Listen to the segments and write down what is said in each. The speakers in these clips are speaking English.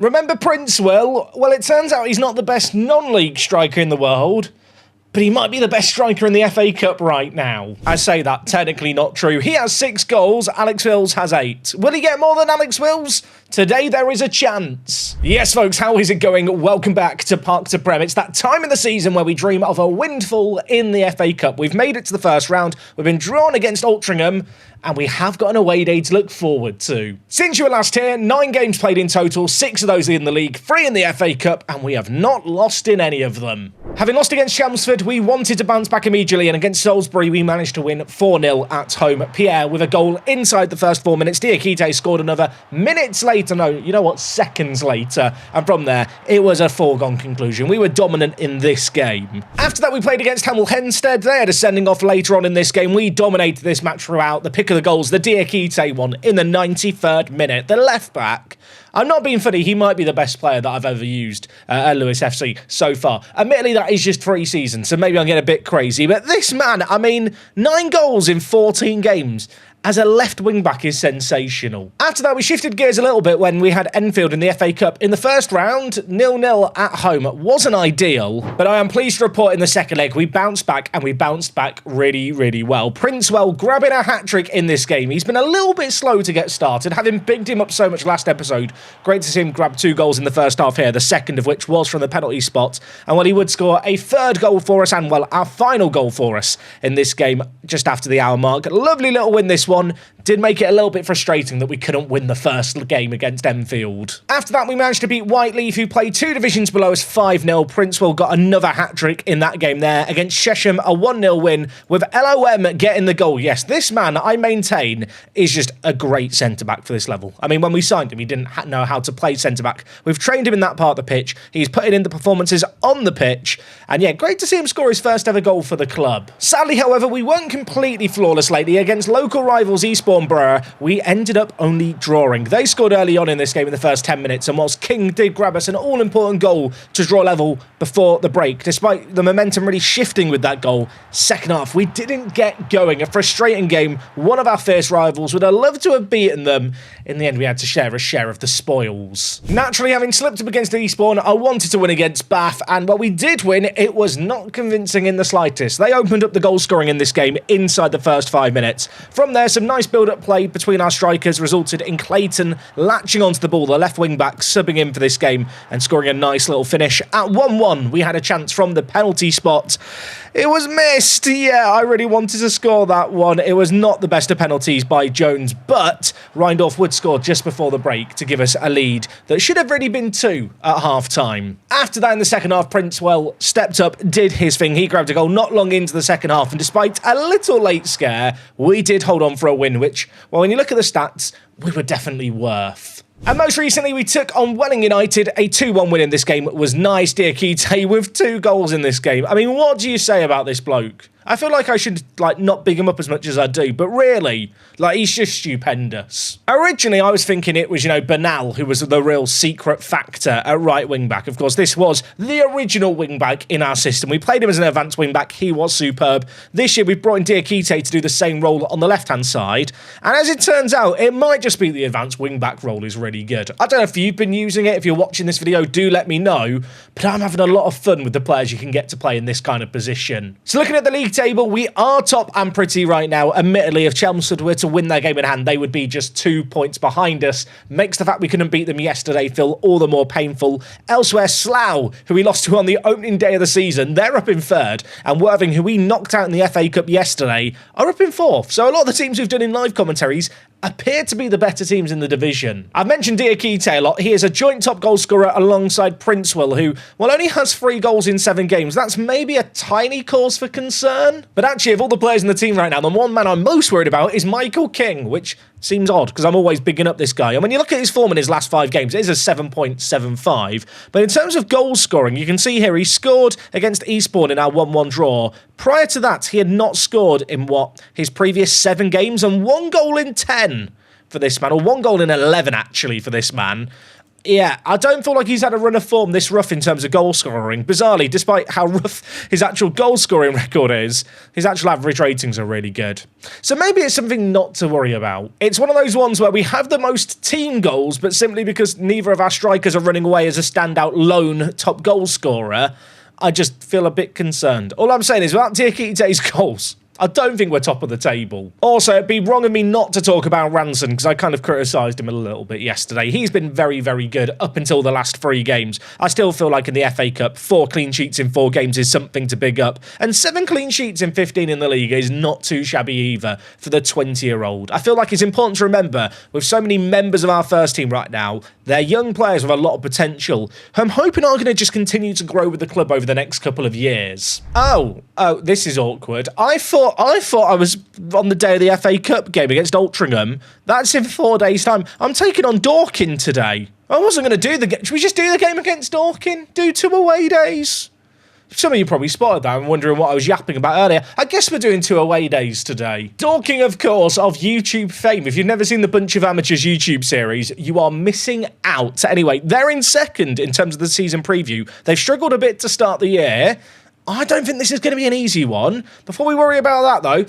Remember Princewell? Well, it turns out he's not the best non-league striker in the world, but he might be the best striker in the FA Cup right now. I say that, technically not true. He has 6 goals, Alex Wills has 8. Will he get more than Alex Wills? Today there is a chance. Yes, folks, how is it going? Welcome back to Park to Prem. It's that time in the season where we dream of a windfall in the FA Cup. We've made it to the first round, we've been drawn against Altrincham, and we have got an away day to look forward to. Since you were last here, 9 games played in total, 6 of those in the league, 3 in the FA Cup, and we have not lost in any of them. Having lost against Chelmsford, we wanted to bounce back immediately, and against Salisbury, we managed to win 4-0 at home. Pierre with a goal inside the first 4 minutes. Diakite scored another minutes later. No, you know what? Seconds later. And from there, it was a foregone conclusion. We were dominant in this game. After that, we played against Hemel Hempstead. They had a sending off later on in this game. We dominated this match throughout. The pick of the goals, the Diakite one in the 93rd minute. The left back. I'm not being funny, he might be the best player that I've ever used at Lewis FC so far. Admittedly, that is just 3 seasons, so maybe I'm getting a bit crazy. But this man, I mean, 9 goals in 14 games as a left wing-back is sensational. After that, we shifted gears a little bit when we had Enfield in the FA Cup. In the first round, 0-0 at home wasn't ideal, but I am pleased to report in the second leg, we bounced back, and we bounced back really, really well. Princewell grabbing a hat-trick in this game. He's been a little bit slow to get started, having bigged him up so much last episode. Great to see him grab 2 goals in the first half here, the second of which was from the penalty spot. And well, he would score a 3rd goal for us, and well, our final goal for us in this game just after the hour mark. Lovely little win this one. Did make it a little bit frustrating that we couldn't win the first game against Enfield. After that, we managed to beat Whiteleaf, who played 2 divisions below us 5-0. Princewell got another hat-trick in that game there. Against Chesham, a 1-0 win with LOM getting the goal. Yes, this man, I maintain, is just a great centre-back for this level. I mean, when we signed him, he didn't know how to play centre-back. We've trained him in that part of the pitch. He's putting in the performances on the pitch. And yeah, great to see him score his first ever goal for the club. Sadly, however, we weren't completely flawless lately. Against local rivals Eastbourne Borough, we ended up only drawing. They scored early on in this game in the first 10 minutes, and whilst King did grab us an all-important goal to draw level before the break, despite the momentum really shifting with that goal, second half, we didn't get going. A frustrating game. One of our fierce rivals would have loved to have beaten them. In the end, we had to share a share of the spoils. Naturally, having slipped up against Eastbourne, I wanted to win against Bath, and while we did win, it was not convincing in the slightest. They opened up the goal scoring in this game inside the first 5 minutes. From there, some nice build-up play between our strikers resulted in Clayton latching onto the ball, the left wing-back subbing in for this game and scoring a nice little finish. At 1-1, we had a chance from the penalty spot. It was missed. Yeah, I really wanted to score that one. It was not the best of penalties by Jones, but Reindorf would score just before the break to give us a lead that should have really been 2 at half-time. After that, in the second half, Princewell stepped up, did his thing. He grabbed a goal not long into the second half, and despite a little late scare, we did hold on for a win, which, well, when you look at the stats, we were definitely worth. And most recently, we took on Welling United. A 2-1 win in this game was nice. Diakite with 2 goals in this game. I mean, what do you say about this bloke? I feel like I should, not big him up as much as I do, but really, he's just stupendous. Originally, I was thinking it was, Bernal, who was the real secret factor at right wing-back. Of course, this was the original wing-back in our system. We played him as an advanced wing-back. He was superb. This year, we've brought in Diakite to do the same role on the left-hand side. And as it turns out, it might just be the advanced wing-back role is really good. I don't know if you've been using it. If you're watching this video, do let me know. But I'm having a lot of fun with the players you can get to play in this kind of position. So looking at the league table, we are top and pretty right now. Admittedly, if Chelmsford were to win their game in hand, they would be just 2 points behind us. Makes the fact we couldn't beat them yesterday feel all the more painful. Elsewhere, Slough, who we lost to on the opening day of the season, they're up in 3rd. And Worthing, who we knocked out in the FA Cup yesterday, are up in 4th. So a lot of the teams we've done in live commentaries appear to be the better teams in the division. I've mentioned Diakite a lot. He is a joint top goal scorer alongside Princewell, who, only has 3 goals in 7 games. That's maybe a tiny cause for concern. But actually, of all the players in the team right now, the one man I'm most worried about is Michael King, which seems odd because I'm always bigging up this guy. And when you look at his form in his last 5 games, it is a 7.75. But in terms of goal scoring, you can see here he scored against Eastbourne in our 1-1 draw. Prior to that, he had not scored in his previous 7 games, and 1 goal in 10 for this man, or 1 goal in 11 actually for this man. Yeah, I don't feel like he's had a run of form this rough in terms of goal scoring. Bizarrely, despite how rough his actual goal scoring record is, his actual average ratings are really good. So maybe it's something not to worry about. It's one of those ones where we have the most team goals, but simply because neither of our strikers are running away as a standout lone top goal scorer, I just feel a bit concerned. All I'm saying is, without Diakite's goals, I don't think we're top of the table. Also, it'd be wrong of me not to talk about Ranson, because I kind of criticised him a little bit yesterday. He's been very, very good up until the last 3 games. I still feel like in the FA Cup, 4 clean sheets in 4 games is something to big up. And 7 clean sheets in 15 in the league is not too shabby either for the 20-year-old. I feel like it's important to remember, with so many members of our first team right now, they're young players with a lot of potential, who I'm hoping are going to just continue to grow with the club over the next couple of years. Oh, this is awkward. I thought I was on the day of the FA Cup game against Altrincham. That's in 4 days' time. I'm taking on Dorking today. I wasn't going to do the game. Should we just do the game against Dorking? Do 2 away days? Some of you probably spotted that and wondering what I was yapping about earlier. I guess we're doing 2 away days today. Dorking, of course, of YouTube fame. If you've never seen the Bunch of Amateurs YouTube series, you are missing out. Anyway, they're in second in terms of the season preview. They've struggled a bit to start the year. I don't think this is going to be an easy one. Before we worry about that, though,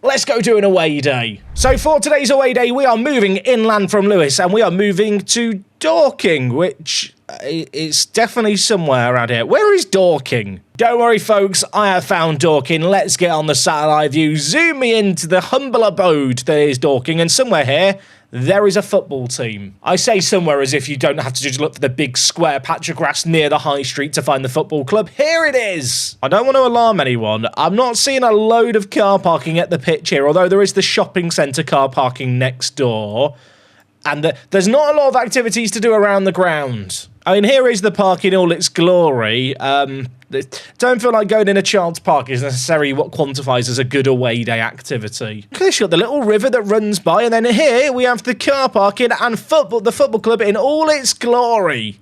let's go do an away day. So for today's away day, we are moving inland from Lewes, and we are moving to Dorking, which is definitely somewhere around here. Where is Dorking? Don't worry, folks, I have found Dorking. Let's get on the satellite view. Zoom me into the humble abode that is Dorking, and somewhere here, there is a football team. I say somewhere as if you don't have to just look for the big square patch of grass near the high street to find the football club. Here it is. I don't want to alarm anyone. I'm not seeing a load of car parking at the pitch here, although there is the shopping centre car parking next door. And there's not a lot of activities to do around the ground. I mean, here is the park in all its glory. Don't feel like going in a child's park is necessarily what quantifies as a good away day activity. You've got the little river that runs by, and then here we have the car parking and the football club in all its glory.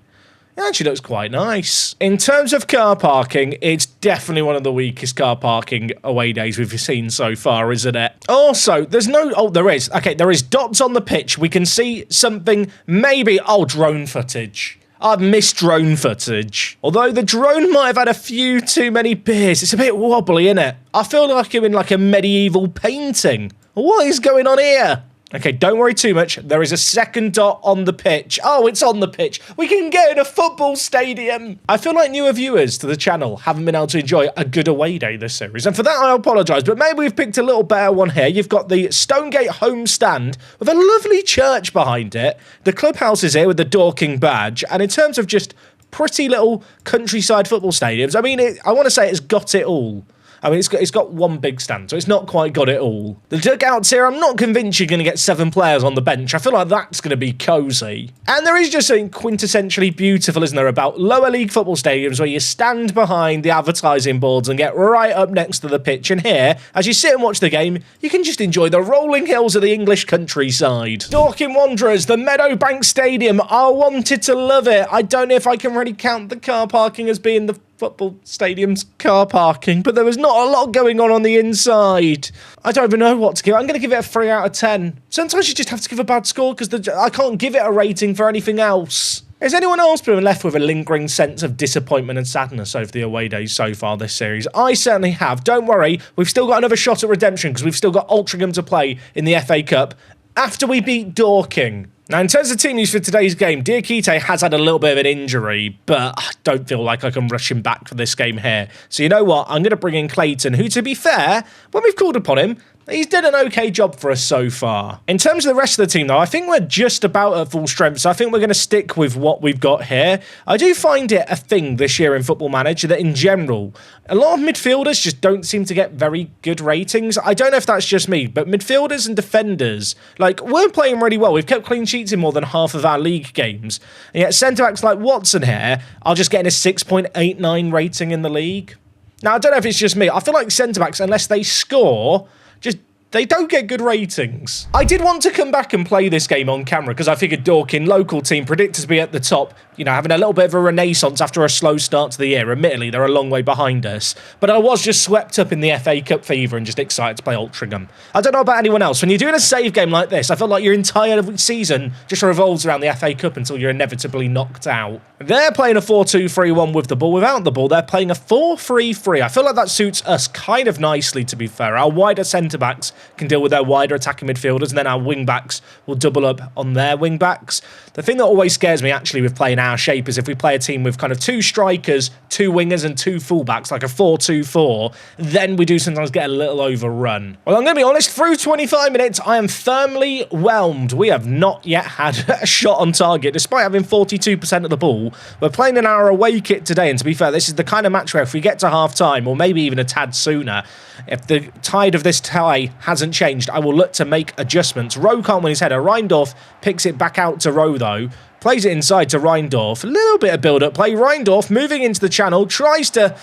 It actually looks quite nice. In terms of car parking, it's definitely one of the weakest car parking away days we've seen so far, isn't it? Also, there's no... Oh, there is. Okay, there is dots on the pitch. We can see something, maybe... Oh, drone footage. I've missed drone footage. Although the drone might have had a few too many beers. It's a bit wobbly, innit? I feel like I'm in like a medieval painting. What is going on here? Okay, don't worry too much. There is a second dot on the pitch. Oh, it's on the pitch. We can get in a football stadium. I feel like newer viewers to the channel haven't been able to enjoy a good away day this series. And for that, I apologise. But maybe we've picked a little better one here. You've got the Stonegate home stand with a lovely church behind it. The clubhouse is here with the Dorking badge. And in terms of just pretty little countryside football stadiums, I mean, I want to say it's got it all. I mean, it's got one big stand, so it's not quite got it all. The dugouts here, I'm not convinced you're going to get 7 players on the bench. I feel like that's going to be cosy. And there is just something quintessentially beautiful, isn't there, about lower league football stadiums where you stand behind the advertising boards and get right up next to the pitch. And here, as you sit and watch the game, you can just enjoy the rolling hills of the English countryside. Dorking Wanderers, the Meadowbank Stadium. I wanted to love it. I don't know if I can really count the car parking as being the football stadium's car parking, but there was not a lot going on the inside. I don't even know what to give. I'm going to give it a 3 out of 10. Sometimes you just have to give a bad score because I can't give it a rating for anything else. Has anyone else been left with a lingering sense of disappointment and sadness over the away days so far this series? I certainly have. Don't worry, we've still got another shot at redemption because we've still got Altrincham to play in the FA Cup after we beat Dorking. Now, in terms of team news for today's game, Diakite has had a little bit of an injury, but I don't feel like I can rush him back for this game here. So you know what? I'm going to bring in Clayton, who, to be fair, when we've called upon him, he's done an okay job for us so far. In terms of the rest of the team, though, I think we're just about at full strength, so I think we're going to stick with what we've got here. I do find it a thing this year in Football Manager that, in general, a lot of midfielders just don't seem to get very good ratings. I don't know if that's just me, but midfielders and defenders, like, we're playing really well. We've kept clean sheets in more than half of our league games. And yet centre-backs like Watson here are just getting a 6.89 rating in the league. Now, I don't know if it's just me. I feel like centre-backs, unless they score, just they don't get good ratings. I did want to come back and play this game on camera because I figured Dorking, local team, predicted to be at the top, you know, having a little bit of a renaissance after a slow start to the year. Admittedly, they're a long way behind us, but I was just swept up in the FA Cup fever and just excited to play Altrincham. I don't know about anyone else. When you're doing a save game like this, I feel like your entire season just revolves around the FA Cup until you're inevitably knocked out. They're playing a 4-2-3-1 with the ball. Without the ball, they're playing a 4-3-3. I feel like that suits us kind of nicely, to be fair. Our wider centre-backs can deal with their wider attacking midfielders, and then our wing-backs will double up on their wing-backs. The thing that always scares me, actually, with playing our shape is if we play a team with kind of 2 strikers, 2 wingers, and 2 full-backs, like a 4-2-4, then we do sometimes get a little overrun. Well, I'm going to be honest, through 25 minutes, I am firmly whelmed. We have not yet had a shot on target, despite having 42% of the ball. We're playing in our away kit today, and to be fair, this is the kind of match where if we get to half-time, or maybe even a tad sooner, if the tide of this tie hasn't changed, I will look to make adjustments. Rowe can't win his header. Reindorf picks it back out to Rowe, though. Plays it inside to Reindorf. A little bit of build-up play. Reindorf moving into the channel, tries to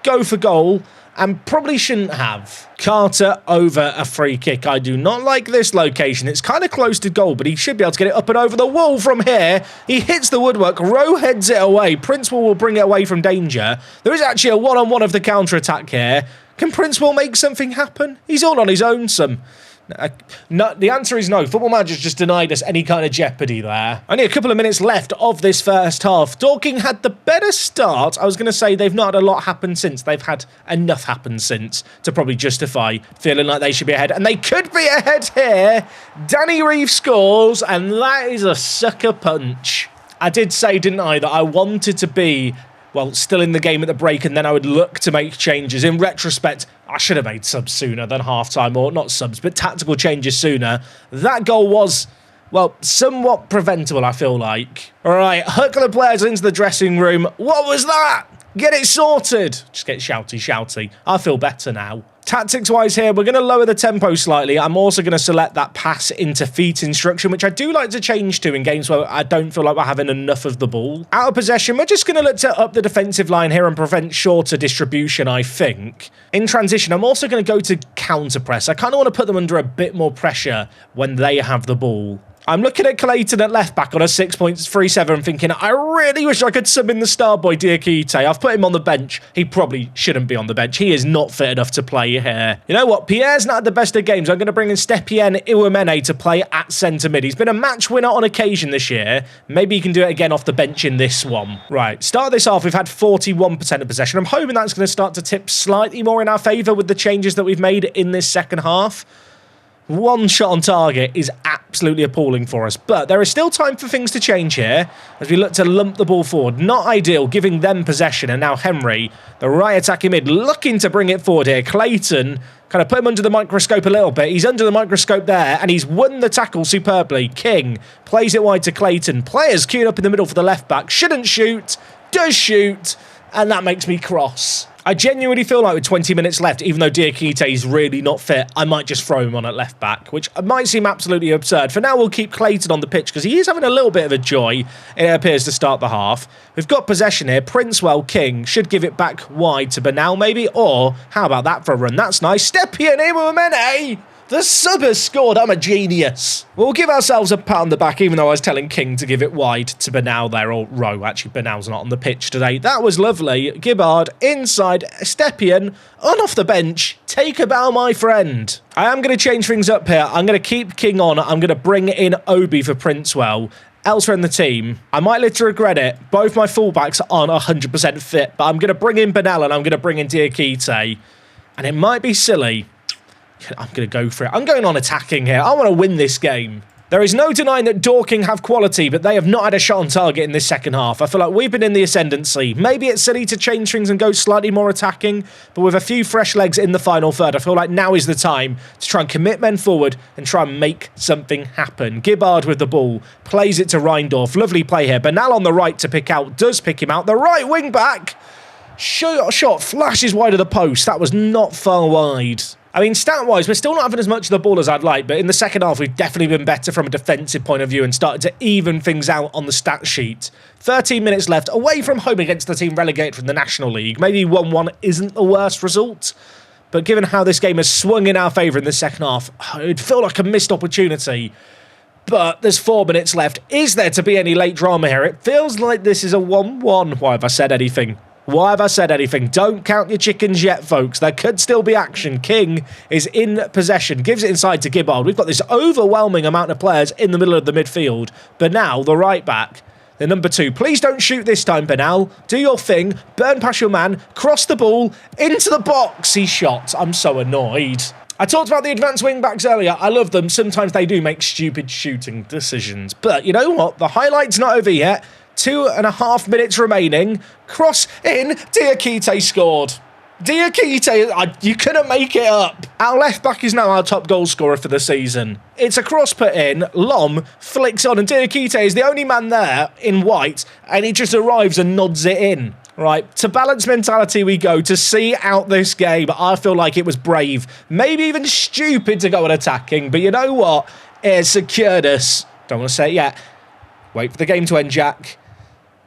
go for goal, and probably shouldn't have. Carter over a free kick. I do not like this location. It's kind of close to goal, but he should be able to get it up and over the wall from here. He hits the woodwork. Rowe heads it away. Princewell will bring it away from danger. There is actually a one-on-one of the counter-attack here. Can Princewell make something happen? He's all on his own, No, the answer is no. Football Manager's just denied us any kind of jeopardy there. Only a couple of minutes left of this first half. Dorking had the better start. I was going to say they've not had a lot happen since. They've had enough happen since to probably justify feeling like they should be ahead. And they could be ahead here. Danny Reeve scores, and that is a sucker punch. I did say, didn't I, that I wanted to be, well, still in the game at the break, and then I would look to make changes. In retrospect, I should have made subs sooner than half-time, or not subs, but tactical changes sooner. That goal was, well, somewhat preventable, I feel like. All right, huckle the players into the dressing room. What was that? Get it sorted. Just get shouty. I feel better now. Tactics-wise here, we're going to lower the tempo slightly. I'm also going to select that pass into feet instruction, which I do like to change to in games where I don't feel like we're having enough of the ball. Out of possession, we're just going to look to up the defensive line here and prevent shorter distribution, I think. In transition, I'm also going to go to counter-press. I kind of want to put them under a bit more pressure when they have the ball. I'm looking at Clayton at left-back on a 6.37 thinking, I really wish I could sub in the star boy Diakite. I've put him on the bench. He probably shouldn't be on the bench. He is not fit enough to play here. You know what? Pierre's not had the best of games. I'm going to bring in Stepien Iwamene to play at centre-mid. He's been a match winner on occasion this year. Maybe he can do it again off the bench in this one. Right, start this off. We've had 41% of possession. I'm hoping that's going to start to tip slightly more in our favour with the changes that we've made in this second half. One shot on target is absolutely appalling for us, but there is still time for things to change here as we look to lump the ball forward. Not ideal, giving them possession, and now Henry, the right attacking mid, looking to bring it forward here. Clayton kind of put him under the microscope a little bit. He's under the microscope there, and he's won the tackle superbly. King plays it wide to Clayton. Players queuing up in the middle for the left back. Shouldn't shoot, does shoot, and that makes me cross. I genuinely feel like with 20 minutes left, even though Diakite is really not fit, I might just throw him on at left back, which might seem absolutely absurd. For now, we'll keep Clayton on the pitch because he is having a little bit of a joy, it appears, to start the half. We've got possession here. Princewell, King should give it back wide to Bernal maybe, or how about that for a run? That's nice. Stepien Iwamene! The sub has scored. I'm a genius. We'll give ourselves a pat on the back, even though I was telling King to give it wide to Bernal there, or Rowe. Actually, Bernal's not on the pitch today. That was lovely. Gibbard inside. Stepien on off the bench. Take a bow, my friend. I am going to change things up here. I'm going to keep King on. I'm going to bring in Obi for Princewell. Elsewhere in the team, I might live to regret it. Both my fullbacks aren't 100% fit, but I'm going to bring in Bernal and I'm going to bring in Diakite. And it might be silly. I'm going to go for it. I'm going on attacking here. I want to win this game. There is no denying that Dorking have quality, but they have not had a shot on target in this second half. I feel like we've been in the ascendancy. Maybe it's silly to change things and go slightly more attacking, but with a few fresh legs in the final third, I feel like now is the time to try and commit men forward and try and make something happen. Gibbard with the ball, plays it to Reindorf. Lovely play here. Bernal on the right to pick out, does pick him out. The right wing back. Shot flashes wide of the post. That was not far wide. I mean, stat-wise, we're still not having as much of the ball as I'd like, but in the second half, we've definitely been better from a defensive point of view and started to even things out on the stat sheet. 13 minutes left, away from home against the team relegated from the National League. Maybe 1-1 isn't the worst result, But given how this game has swung in our favour in the second half, it would feel like a missed opportunity. But there's 4 minutes left. Is there to be any late drama here? It feels like this is a 1-1. Why have I said anything? Why have I said anything? Don't count your chickens yet, folks. There could still be action. King is in possession. Gives it inside to Gibbard. We've got this overwhelming amount of players in the middle of the midfield. Bernal, the right back. The number 2. Please don't shoot this time, Bernal. Do your thing. Burn past your man. Cross the ball. Into the box. He shot. I'm so annoyed. I talked about the advanced wing-backs earlier. I love them. Sometimes they do make stupid shooting decisions. But you know what? The highlight's not over yet. 2.5 minutes remaining. Cross in. Diakite scored. Diakite, you couldn't make it up. Our left back is now our top goal scorer for the season. It's a cross put in. Lom flicks on, and Diakite is the only man there in white, and he just arrives and nods it in. Right, to balanced mentality we go to see out this game. I feel like it was brave, maybe even stupid to go on attacking, but you know what? It secured us. Don't want to say it yet. Wait for the game to end, Jack.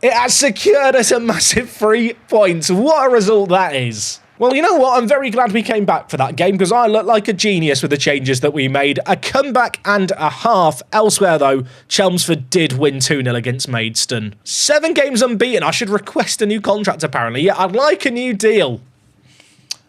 It has secured us a massive 3 points. What a result that is. Well, you know what? I'm very glad we came back for that game because I look like a genius with the changes that we made. A comeback and a half. Elsewhere, though, Chelmsford did win 2-0 against Maidstone. 7 games unbeaten. I should request a new contract, apparently. Yeah, I'd like a new deal.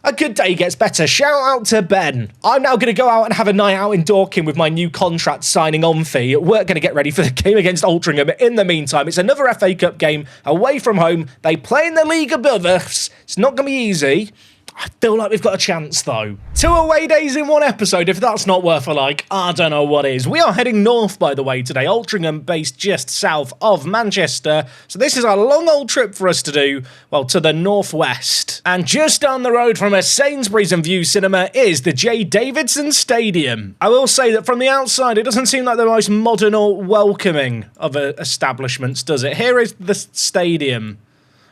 A good day gets better. Shout out to Ben. I'm now going to go out and have a night out in Dorking with my new contract signing on fee. We're going to get ready for the game against Altrincham. In the meantime, it's another FA Cup game away from home. They play in the league above us. It's not going to be easy. I feel like we've got a chance, though. 2 away days in 1 episode. If that's not worth a like, I don't know what is. We are heading north, by the way, today. Altrincham, based just south of Manchester. So this is a long old trip for us to do, well, to the northwest. And just down the road from a Sainsbury's and View cinema is the J. Davidson Stadium. I will say that from the outside, it doesn't seem like the most modern or welcoming of establishments, does it? Here is the stadium.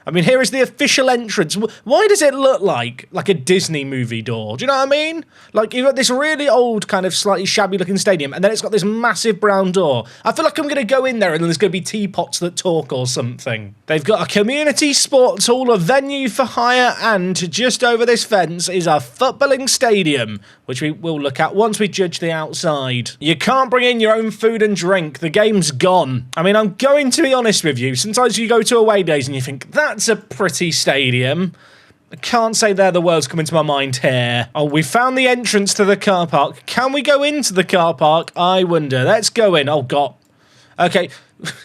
I mean, here is the official entrance. Why does it look like a Disney movie door? Do you know what I mean? Like, you've got this really old, kind of slightly shabby-looking stadium, and then it's got this massive brown door. I feel like I'm going to go in there, and then there's going to be teapots that talk or something. They've got a community sports hall, a venue for hire, and just over this fence is a footballing stadium, which we will look at once we judge the outside. You can't bring in your own food and drink. The game's gone. I mean, I'm going to be honest with you. Sometimes you go to away days and you think, that's a pretty stadium. I can't say they're the words coming to my mind here. Oh, we found the entrance to the car park. Can we go into the car park? I wonder. Let's go in. Oh, God. Okay.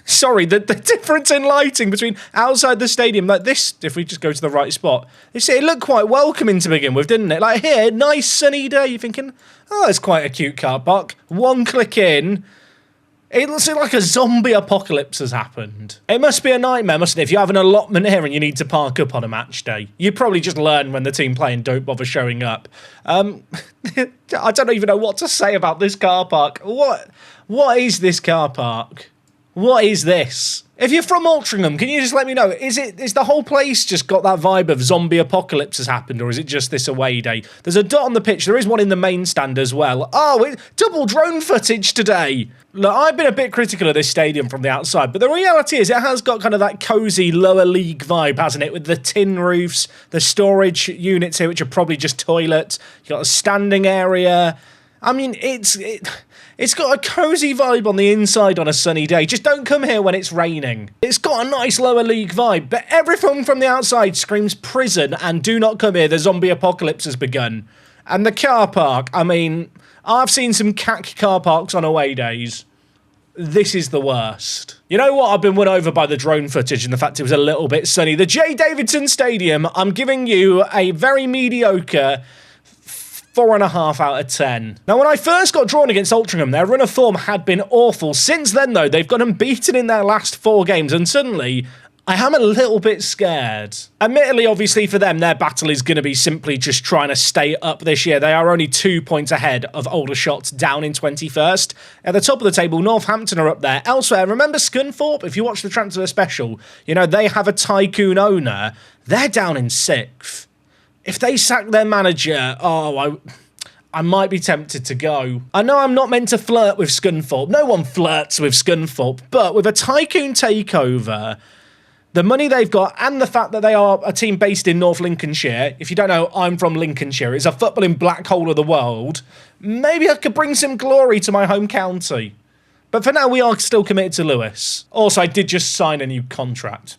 Sorry, the difference in lighting between outside the stadium, like this, if we just go to the right spot, you see, it looked quite welcoming to begin with, didn't it? Like here, nice sunny day, you're thinking, oh, it's quite a cute car park. 1 click in, it looks like a zombie apocalypse has happened. It must be a nightmare, mustn't it? If you have an allotment here and you need to park up on a match day, you probably just learn when the team playing don't bother showing up. I don't even know what to say about this car park. What is this car park? What is this? If you're from Altrincham, can you just let me know, is the whole place just got that vibe of zombie apocalypse has happened, or is it just this away day? There's a dot on the pitch. There is one in the main stand as well. Oh, double drone footage today. Look, I've been a bit critical of this stadium from the outside, but the reality is it has got kind of that cosy lower league vibe, hasn't it? With the tin roofs, the storage units here, which are probably just toilets. You've got a standing area. I mean, it's got a cosy vibe on the inside on a sunny day. Just don't come here when it's raining. It's got a nice lower league vibe, but everything from the outside screams prison and do not come here. The zombie apocalypse has begun. And the car park, I mean, I've seen some cack car parks on away days. This is the worst. You know what? I've been won over by the drone footage and the fact it was a little bit sunny. The J. Davidson Stadium, I'm giving you a very mediocre 4.5 out of 10. Now, when I first got drawn against Altrincham, their run of form had been awful. Since then, though, they've got unbeaten in their last 4 games, and suddenly, I am a little bit scared. Admittedly, obviously, for them, their battle is going to be simply just trying to stay up this year. They are only 2 points ahead of Aldershot, down in 21st. At the top of the table, Northampton are up there. Elsewhere, remember Scunthorpe? If you watch the transfer special, you know, they have a tycoon owner. They're down in 6th. If they sack their manager, I might be tempted to go. I know I'm not meant to flirt with Scunthorpe. No one flirts with Scunthorpe. But with a tycoon takeover, the money they've got and the fact that they are a team based in North Lincolnshire. If you don't know, I'm from Lincolnshire. It's a footballing black hole of the world. Maybe I could bring some glory to my home county. But for now, we are still committed to Lewis. Also, I did just sign a new contract.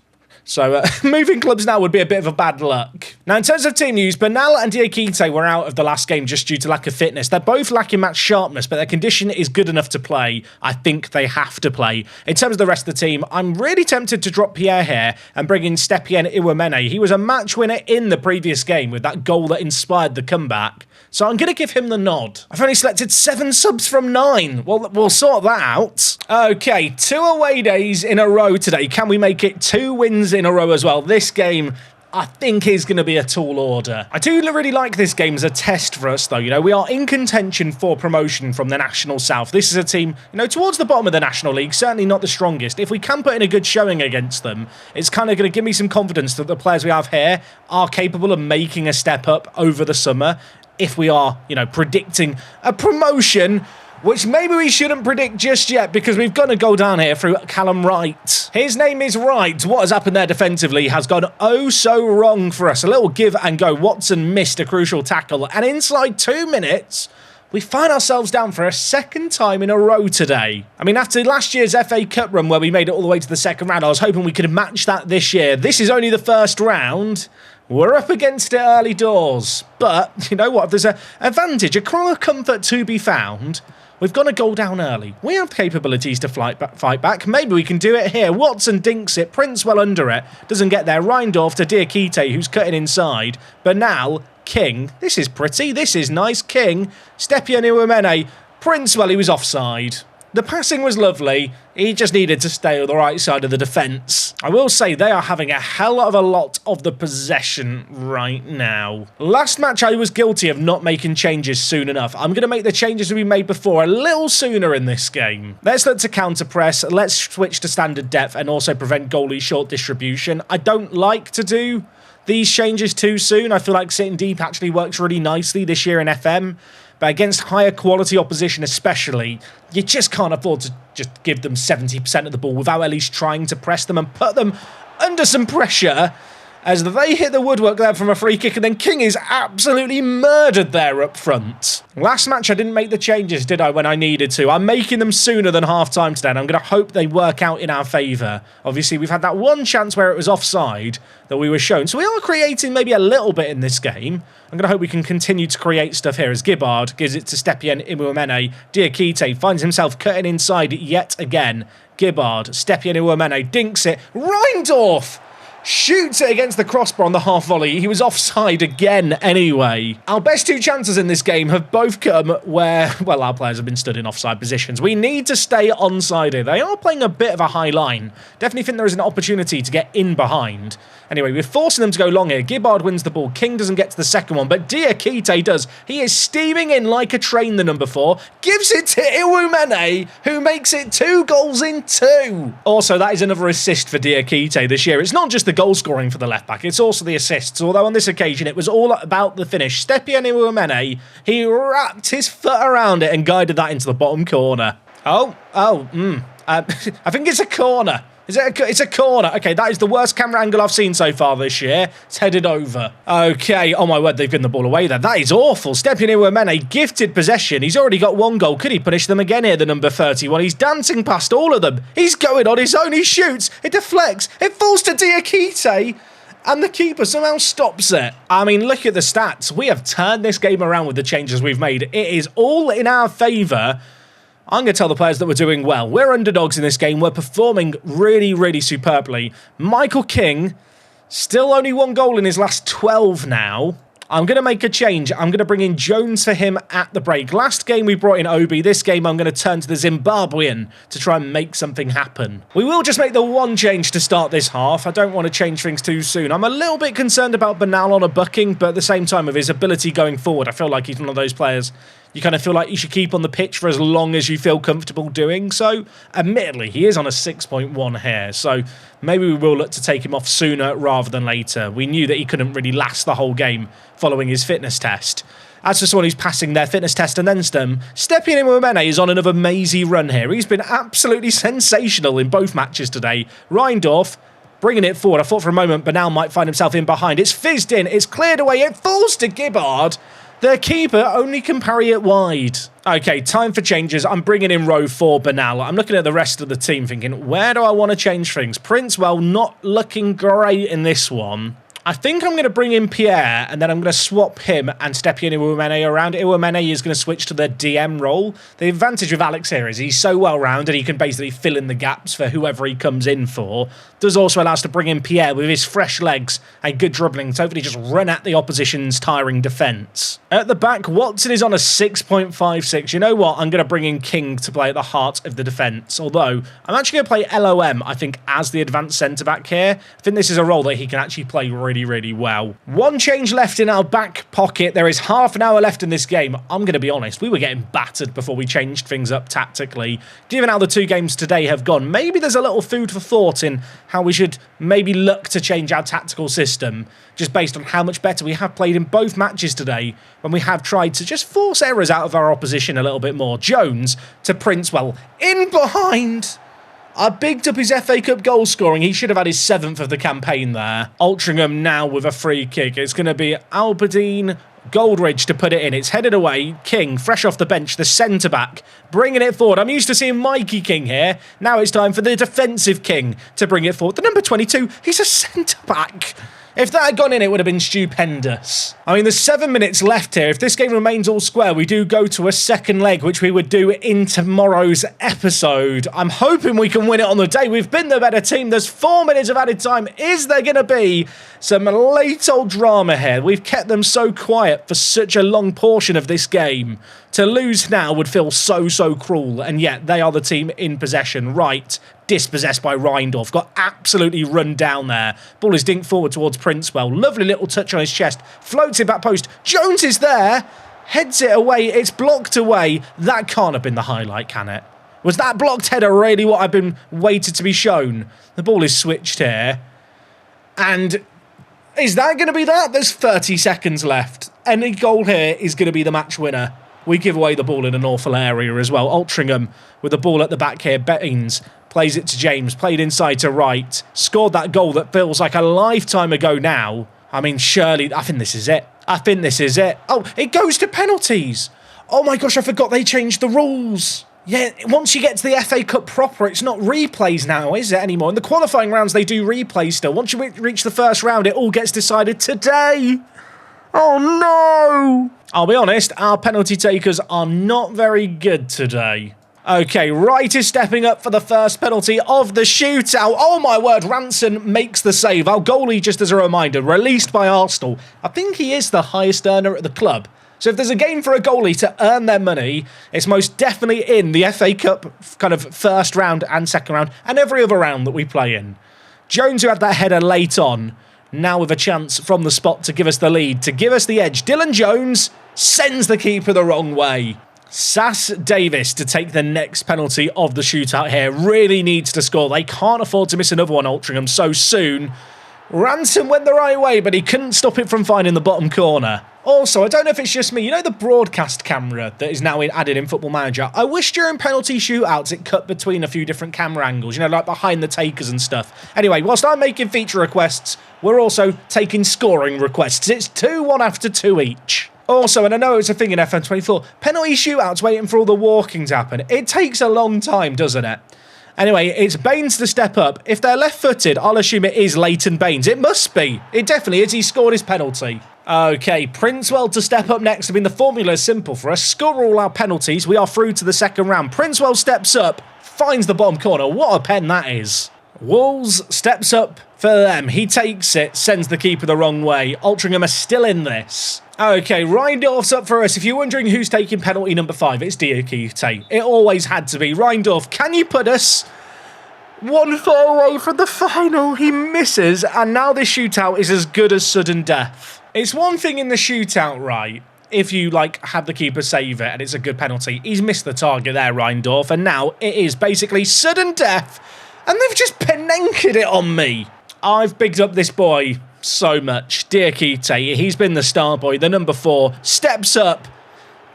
So moving clubs now would be a bit of a bad luck. Now, in terms of team news, Bernal and Diakite were out of the last game just due to lack of fitness. They're both lacking match sharpness, but their condition is good enough to play. I think they have to play. In terms of the rest of the team, I'm really tempted to drop Pierre here and bring in Stepien Iwemene. He was a match winner in the previous game with that goal that inspired the comeback. So I'm going to give him the nod. I've only selected 7 subs from 9. Well, we'll sort that out. Okay, 2 away days in a row today. Can we make it 2 wins in a row as well? This game, I think, is going to be a tall order. I do really like this game as a test for us, though. You know, we are in contention for promotion from the National South. This is a team, you know, towards the bottom of the National League, certainly not the strongest. If we can put in a good showing against them, it's kind of going to give me some confidence that the players we have here are capable of making a step up over the summer. If we are, you know, predicting a promotion, which maybe we shouldn't predict just yet because we've got to go down here through Callum Wright. His name is Wright. What has happened there defensively has gone oh so wrong for us. A little give and go. Watson missed a crucial tackle, and inside 2 minutes, we find ourselves down for a second time in a row today. I mean, after last year's FA Cup run where we made it all the way to the second round, I was hoping we could match that this year. This is only the first round. We're up against it early doors. But, you know what, if there's an advantage, a cry of comfort to be found, we've got to go down early. We have the capabilities to fight back. Maybe we can do it here. Watson dinks it. Prince well under it. Doesn't get there. Reindorf to Diakite, who's cutting inside. Bernal, King. This is pretty. This is nice. King. Stepien Iwemene. Prince, well, he was offside. The passing was lovely. He just needed to stay on the right side of the defence. I will say they are having a hell of a lot of the possession right now. Last match I was guilty of not making changes soon enough. I'm going to make the changes we made before a little sooner in this game. Let's look to counter press. Let's switch to standard depth and also prevent goalie short distribution. I don't like to do these changes too soon. I feel like sitting deep actually works really nicely this year in FM. But against higher quality opposition especially, you just can't afford to just give them 70% of the ball without at least trying to press them and put them under some pressure as they hit the woodwork there from a free kick, and then King is absolutely murdered there up front. Last match I didn't make the changes, did I, when I needed to? I'm making them sooner than half-time today, and I'm going to hope they work out in our favour. Obviously, we've had that one chance where it was offside that we were shown, so we are creating maybe a little bit in this game. I'm going to hope we can continue to create stuff here as Gibbard gives it to Stepien Iwemene. Diakite finds himself cutting inside yet again. Gibbard, Stepien Iwemene dinks it. Reindorf shoots it against the crossbar on the half volley. He was offside again anyway. Our best 2 chances in this game have both come where, well, our players have been stood in offside positions. We need to stay onside here. They are playing a bit of a high line. Definitely think there is an opportunity to get in behind. Anyway, we're forcing them to go long here. Gibbard wins the ball. King doesn't get to the second one, but Diakite does. He is steaming in like a train, the number 4. Gives it to Iwemene, who makes it 2 goals in 2. Also, that is another assist for Diakite this year. It's not just the goal scoring for the left-back, it's also the assists, although on this occasion it was all about the finish. Stepien Iwemene, he wrapped his foot around it and guided that into the bottom corner. I think it's a corner. It's a corner. Okay, that is the worst camera angle I've seen so far this year. It's headed over. Okay, oh my word, they've given the ball away there. That is awful. Stepien Iwemene, gifted possession. He's already got 1 goal. Could he punish them again here, the number 31? He's dancing past all of them. He's going on his own. He shoots. It deflects. It falls to Diakite. And the keeper somehow stops it. I mean, look at the stats. We have turned this game around with the changes we've made. It is all in our favour. I'm going to tell the players that we're doing well. We're underdogs in this game. We're performing really, really superbly. Michael King, still only 1 goal in his last 12 now. I'm going to make a change. I'm going to bring in Jones for him at the break. Last game we brought in Obi. This game I'm going to turn to the Zimbabwean to try and make something happen. We will just make the 1 change to start this half. I don't want to change things too soon. I'm a little bit concerned about Bernal on a booking, but at the same time, with his ability going forward, I feel like he's one of those players you kind of feel like you should keep on the pitch for as long as you feel comfortable doing so. Admittedly, he is on a 6.1 here, so maybe we will look to take him off sooner rather than later. We knew that he couldn't really last the whole game following his fitness test. As for someone who's passing their fitness test and then some, Stepien Iwemene is on another mazy run here. He's been absolutely sensational in both matches today. Reindorf bringing it forward. I thought for a moment Bernal might find himself in behind. It's fizzed in, it's cleared away, it falls to Gibbard. The keeper only can parry it wide. Okay, time for changes. I'm bringing in row 4 Bernal. I'm looking at the rest of the team thinking, where do I want to change things? Princewell not looking great in this one. I think I'm going to bring in Pierre, and then I'm going to swap him and Stepien Iwamene around. Iwamene is going to switch to the DM role. The advantage with Alex here is he's so well-rounded, he can basically fill in the gaps for whoever he comes in for. Does also allow us to bring in Pierre with his fresh legs and good dribbling to hopefully just run at the opposition's tiring defence. At the back, Watson is on a 6.56. You know what? I'm going to bring in King to play at the heart of the defence. Although, I'm actually going to play LOM, I think, as the advanced centre-back here. I think this is a role that he can actually play really well. One change left in our back pocket. There is half an hour left in this game. I'm going to be honest, we were getting battered before we changed things up tactically. Given how the 2 games today have gone, maybe there's a little food for thought in how we should maybe look to change our tactical system, just based on how much better we have played in both matches today when we have tried to just force errors out of our opposition a little bit more. Jones to Princewell, in behind. I bigged up his FA Cup goal scoring. He should have had his 7th of the campaign there. Altrincham now with a free kick. It's going to be Alberdine Goldridge to put it in. It's headed away. King, fresh off the bench, the centre-back, bringing it forward. I'm used to seeing Mikey King here. Now it's time for the defensive King to bring it forward. The number 22, he's a centre-back. If that had gone in, it would have been stupendous. I mean, there's 7 minutes left here. If this game remains all square, we do go to a second leg, which we would do in tomorrow's episode. I'm hoping we can win it on the day. We've been the better team. There's 4 minutes of added time. Is there going to be some late old drama here? We've kept them so quiet for such a long portion of this game. To lose now would feel so cruel, and yet they are the team in possession. Right, dispossessed by Reindorf. Got absolutely run down there. Ball is dinked forward towards Princewell. Lovely little touch on his chest. Floats it back post. Jones is there. Heads it away. It's blocked away. That can't have been the highlight, can it? Was that blocked header really what I've been waited to be shown? The ball is switched here. And is that going to be that? There's 30 seconds left. Any goal here is going to be the match winner. We give away the ball in an awful area as well. Altrincham with the ball at the back here. Baines plays it to James. Played inside to right. Scored that goal that feels like a lifetime ago now. I mean, surely, I think this is it. I think this is it. Oh, it goes to penalties. Oh my gosh, I forgot they changed the rules. Yeah, once you get to the FA Cup proper, it's not replays now, is it, anymore? In the qualifying rounds, they do replays still. Once you reach the first round, it all gets decided today. Oh no! I'll be honest, our penalty takers are not very good today. Okay, Wright is stepping up for the first penalty of the shootout. Oh my word, Ranson makes the save. Our goalie, just as a reminder, released by Arsenal. I think he is the highest earner at the club. So if there's a game for a goalie to earn their money, it's most definitely in the FA Cup kind of first round and second round and every other round that we play in. Jones, who had that header late on, now with a chance from the spot to give us the lead, to give us the edge. Dylan Jones sends the keeper the wrong way. Sass Davis to take the next penalty of the shootout here. Really needs to score. They can't afford to miss another one, Altrincham, so soon. Ransom went the right way, but he couldn't stop it from finding the bottom corner. Also, I don't know if it's just me, you know the broadcast camera that is now added in Football Manager? I wish during penalty shootouts it cut between a few different camera angles, you know, like behind the takers and stuff. Anyway, whilst I'm making feature requests, we're also taking scoring requests. It's 2-1 after 2 each. Also, and I know it's a thing in FM24, penalty shootouts waiting for all the walking to happen. It takes a long time, doesn't it? Anyway, it's Baines to step up. If they're left-footed, I'll assume it is Leighton Baines. It must be. It definitely is. He scored his penalty. Okay, Princewell to step up next. I mean, the formula is simple for us. Score all our penalties. We are through to the second round. Princewell steps up, finds the bottom corner. What a pen that is. Wolves steps up for them. He takes it, sends the keeper the wrong way. Altrincham are still in this. Okay, Reindorf's up for us. If you're wondering who's taking penalty number 5, it's Diakite. It always had to be. Reindorf, can you put us 1 far away from the final? He misses, and now this shootout is as good as sudden death. It's one thing in the shootout, right, if you, like, have the keeper save it and it's a good penalty. He's missed the target there, Reindorf, and now it is basically sudden death, and they've just penenkered it on me. I've bigged up this boy so much. Diakite, he's been the star boy, the number 4, steps up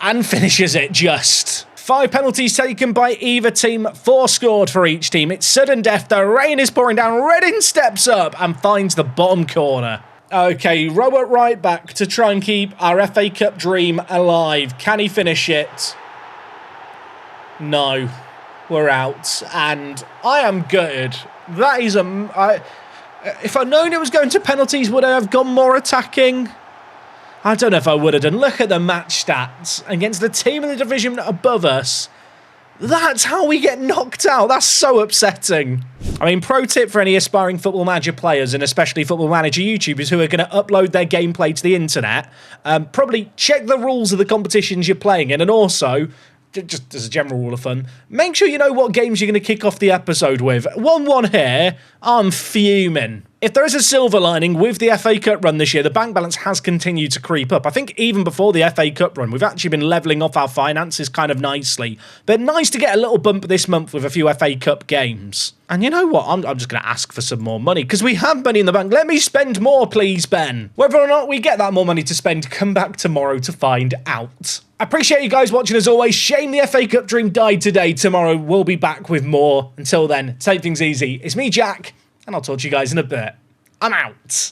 and finishes it just. 5 penalties taken by either team, 4 scored for each team. It's sudden death, the rain is pouring down, Reading steps up and finds the bottom corner. Okay, Robert right back to try and keep our FA Cup dream alive. Can he finish it? No, we're out, and I am gutted. That is if I'd known it was going to penalties, would I have gone more attacking? I don't know if I would have done. Look at the match stats against the team in the division above us. That's how we get knocked out. That's so upsetting. I mean, pro tip for any aspiring Football Manager players, and especially Football Manager YouTubers who are going to upload their gameplay to the internet, probably check the rules of the competitions you're playing in, and also, just as a general rule of fun, make sure you know what games you're going to kick off the episode with. 1-1 here, I'm fuming. If there is a silver lining with the FA Cup run this year, the bank balance has continued to creep up. I think even before the FA Cup run, we've actually been levelling off our finances kind of nicely. But nice to get a little bump this month with a few FA Cup games. And you know what? I'm just going to ask for some more money, because we have money in the bank. Let me spend more, please, Ben. Whether or not we get that more money to spend, come back tomorrow to find out. I appreciate you guys watching as always. Shame the FA Cup dream died today. Tomorrow we'll be back with more. Until then, take things easy. It's me, Jack, and I'll talk to you guys in a bit. I'm out.